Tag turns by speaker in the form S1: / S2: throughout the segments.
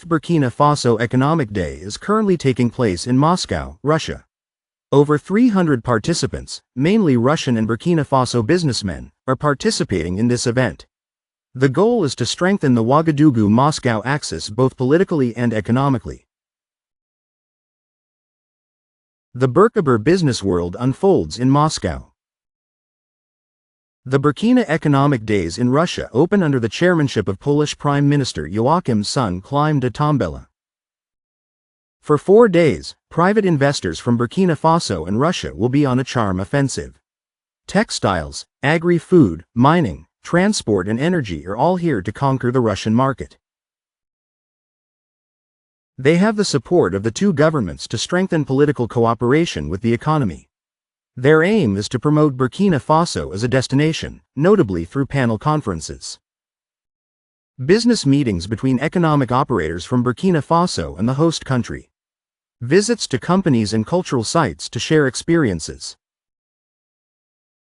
S1: 5th Burkina Faso Economic Day is currently taking place in Moscow, Russia. Over 300 participants, mainly Russian and Burkina Faso businessmen, are participating in this event. The goal is to strengthen the Ouagadougou-Moscow axis both politically and economically. The Burkina business world unfolds in Moscow. The Burkina Economic Days in Russia open under the chairmanship of Polish Prime Minister Joachim's son Clim de Tombela. For 4 days, private investors from Burkina Faso and Russia will be on a charm offensive. Textiles, agri-food, mining, transport and energy are all here to conquer the Russian market. They have the support of the two governments to strengthen political cooperation with the economy. Their aim is to promote Burkina Faso as a destination, notably through panel conferences. Business meetings between economic operators from Burkina Faso and the host country. Visits to companies and cultural sites to share experiences.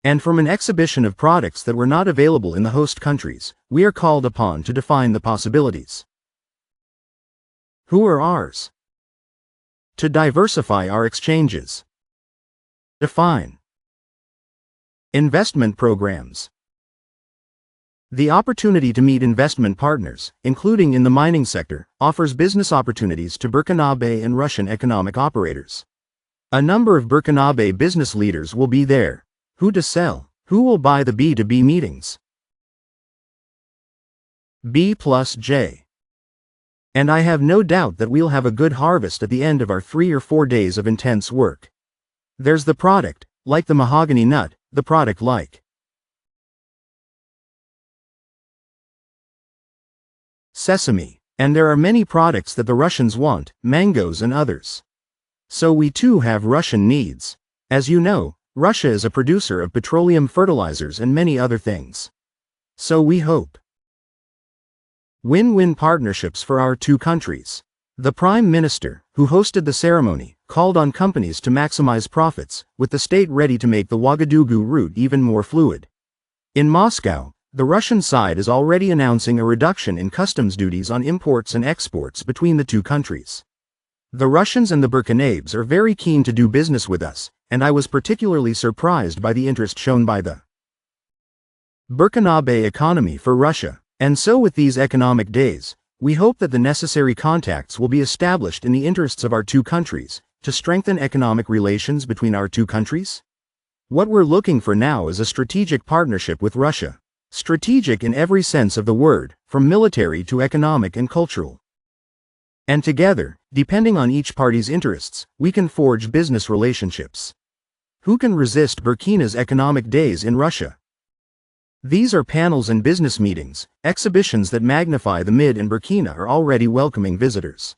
S1: And from an exhibition of products that were not available in the host countries, we are called upon to define the possibilities. Who are ours? To diversify our exchanges. Define. Investment programs. The opportunity to meet investment partners, including in the mining sector, offers business opportunities to Burkinabe and Russian economic operators. A number of Burkinabe business leaders will be there. Who to sell? Who will buy the B2B meetings? B plus J. And I have no doubt that we'll have a good harvest at the end of our 3 or 4 days of intense work. There's the product, like the mahogany nut, the product like sesame, and there are many products that the Russians want, mangoes and others. So we too have Russian needs. As you know, Russia is a producer of petroleum fertilizers and many other things. So we hope win-win partnerships for our two countries. The Prime Minister, who hosted the ceremony, called on companies to maximize profits, with the state ready to make the Ouagadougou route even more fluid. In Moscow, the Russian side is already announcing a reduction in customs duties on imports and exports between the two countries. The Russians and the Burkinabes are very keen to do business with us, and I was particularly surprised by the interest shown by the Burkinabe economy for Russia. And so with these economic days, we hope that the necessary contacts will be established in the interests of our two countries, to strengthen economic relations between our two countries. What we're looking for now is a strategic partnership with Russia. Strategic in every sense of the word, from military to economic and cultural. And together, depending on each party's interests, we can forge business relationships. Who can resist Burkina's economic days in Russia? These are panels and business meetings, exhibitions that magnify the Mid and Burkina are already welcoming visitors.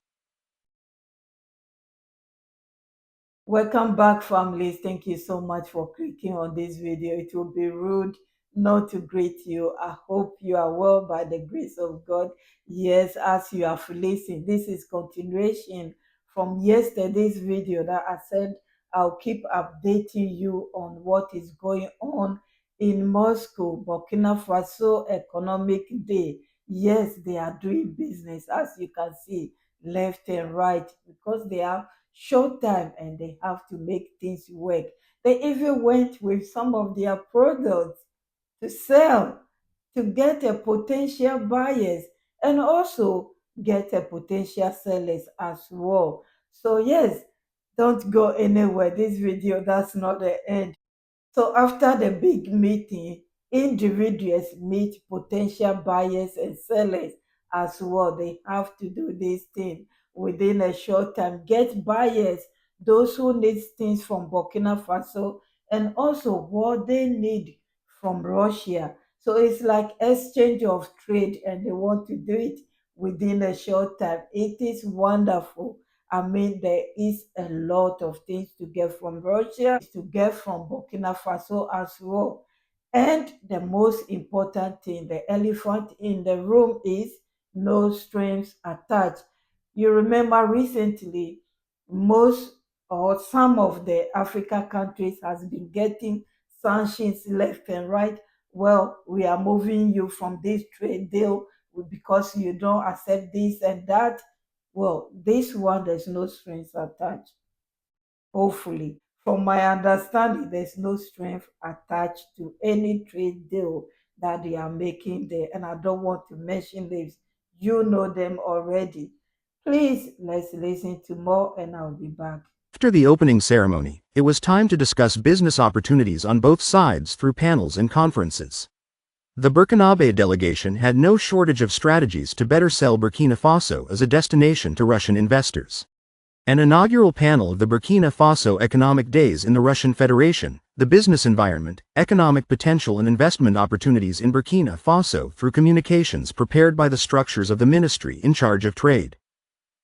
S2: Welcome back, families. Thank you so much for clicking on this video. It will be rude not to greet you. I hope you are well by the grace of God. Yes, as you have listened, this is continuation from yesterday's video that I said I'll keep updating you on what is going on in Moscow, Burkina Faso Economic Day. Yes, they are doing business, as you can see, left and right, because they have short time and they have to make things work. They even went with some of their products to sell, to get a potential buyers and also get a potential sellers as well. So yes, don't go anywhere. This video, that's not the end. So after the big meeting, individuals meet potential buyers and sellers as well. They have to do this thing within a short time, get buyers, those who need things from Burkina Faso, and also what they need from Russia. So it's like exchange of trade, and they want to do it within a short time. It is wonderful. I mean, there is a lot of things to get from Russia, to get from Burkina Faso as well. And the most important thing, the elephant in the room, is no strings attached. You remember recently, most or some of the Africa countries has been getting sanctions left and right. Well, we are moving you from this trade deal because you don't accept this and that. Well, this one, there's no strings attached. Hopefully, from my understanding, there's no strength attached to any trade deal that they are making there. And I don't want to mention names. You know them already. Please, let's listen to more and I'll be back.
S1: After the opening ceremony, it was time to discuss business opportunities on both sides through panels and conferences. The Burkinabe delegation had no shortage of strategies to better sell Burkina Faso as a destination to Russian investors. An inaugural panel of the Burkina Faso Economic Days in the Russian Federation, the business environment, economic potential and investment opportunities in Burkina Faso through communications prepared by the structures of the ministry in charge of trade.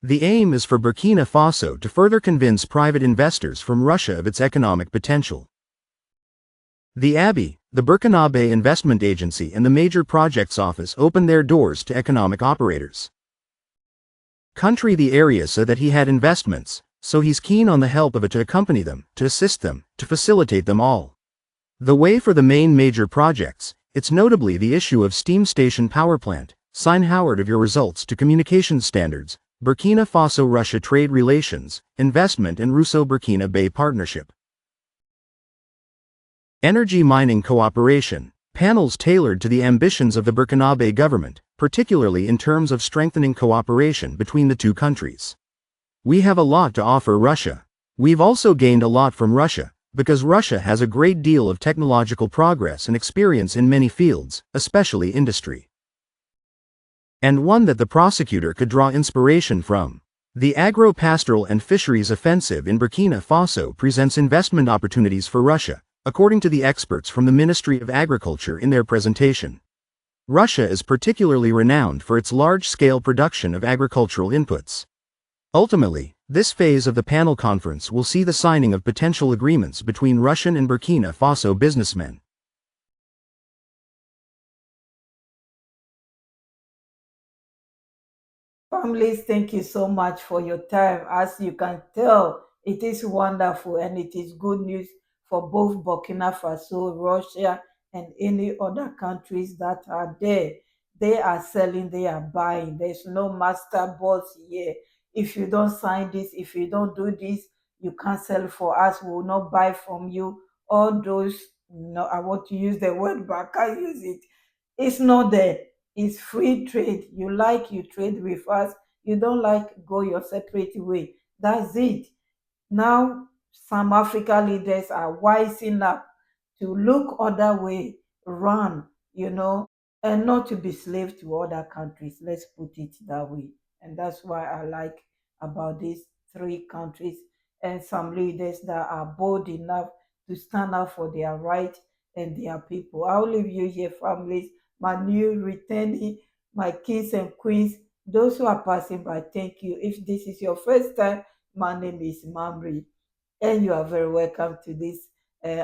S1: The aim is for Burkina Faso to further convince private investors from Russia of its economic potential. The ABI, the Burkinabe Investment Agency and the Major Projects Office opened their doors to economic operators. Country the area so that he had investments, so he's keen on the help of it to accompany them, to assist them, to facilitate them all. The way for the main major projects, it's notably the issue of steam station power plant, sign Howard of your results to communications standards, Burkina Faso-Russia trade relations, investment and Russo-Burkina Bay partnership. Energy mining cooperation, panels tailored to the ambitions of the Burkinabe government, particularly in terms of strengthening cooperation between the two countries. We have a lot to offer Russia. We've also gained a lot from Russia, because Russia has a great deal of technological progress and experience in many fields, especially industry. And one that the prosecutor could draw inspiration from. The agro-pastoral and fisheries offensive in Burkina Faso presents investment opportunities for Russia, according to the experts from the Ministry of Agriculture in their presentation. Russia is particularly renowned for its large-scale production of agricultural inputs. Ultimately, this phase of the panel conference will see the signing of potential agreements between Russian and Burkina Faso businessmen.
S2: Families, thank you so much for your time. As you can tell, it is wonderful and it is good news for both Burkina Faso, Russia, and any other countries that are there. They are selling, they are buying. There's no master boss here. If you don't sign this, if you don't do this, you can't sell for us. We will not buy from you. All those, I want to use the word, but I can't use it. It's not there. It's free trade. You like, you trade with us. You don't like, go your separate way. That's it. Now, some African leaders are wising up to look other way, run, and not to be slave to other countries. Let's put it that way. And that's why I like about these three countries and some leaders that are bold enough to stand up for their right and their people. I'll leave you here, families, my new returning, my kings and queens, those who are passing by. Thank you. If this is your first time, my name is Mamri, and you are very welcome to this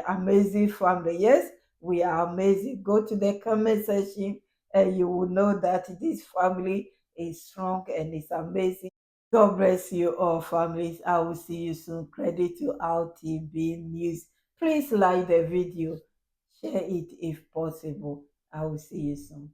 S2: amazing family. Yes, we are amazing. Go to the comment section and you will know that this family is strong and is amazing. God bless you all, families. I will see you soon. Credit to RTB News. Please like the video, share it if possible. I will see you soon.